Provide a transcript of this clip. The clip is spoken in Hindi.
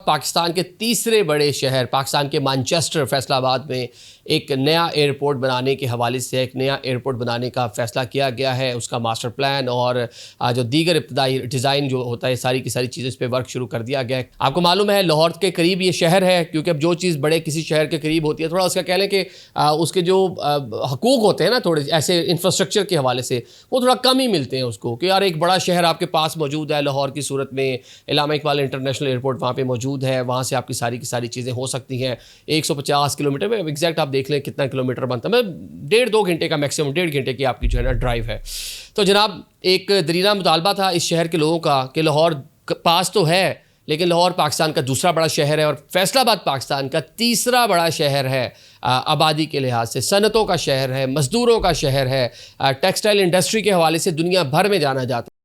पाकिस्तान के तीसरे बड़े शहर पाकिस्तान के मैनचेस्टर फैसलाबाद में एक नया एयरपोर्ट बनाने के हवाले से एक नया एयरपोर्ट बनाने का फ़ैसला किया गया है। उसका मास्टर प्लान और जो दीगर इब्तदाई डिज़ाइन जो होता है सारी की सारी चीज़ें इस पर वर्क शुरू कर दिया गया है। आपको मालूम है लाहौर के करीब ये शहर है, क्योंकि अब जो चीज़ बड़े किसी शहर के करीब होती है थोड़ा उसका कह लें कि उसके जो हकूक़ होते हैं ना थोड़े ऐसे इंफ्रास्ट्रक्चर के हवाले से वो थोड़ा कम ही मिलते हैं उसको, कि यार एक बड़ा शहर आपके पास मौजूद है। लाहौर की सूरत में इलामा इकबाल इंटरनेशनल एयरपोर्ट वहाँ पे मौजूद है, वहाँ से आपकी सारी की सारी चीज़ें हो सकती हैं। 150 किलोमीटर में एग्जैक्ट आप देख लें कितना किलोमीटर बनता है, मैं 1.5-2 घंटे का मैक्सिमम 1.5 घंटे की आपकी जो है ना ड्राइव है। तो जनाब एक दरीना मुतालबा था इस शहर के लोगों का कि लाहौर पास तो है लेकिन लाहौर पाकिस्तान का दूसरा बड़ा शहर है और फैसलाबाद पाकिस्तान का तीसरा बड़ा शहर है आबादी के लिहाज से, सनतों का शहर है, मज़दूरों का शहर है, टेक्सटाइल इंडस्ट्री के हवाले से दुनिया भर में जाना जाता है।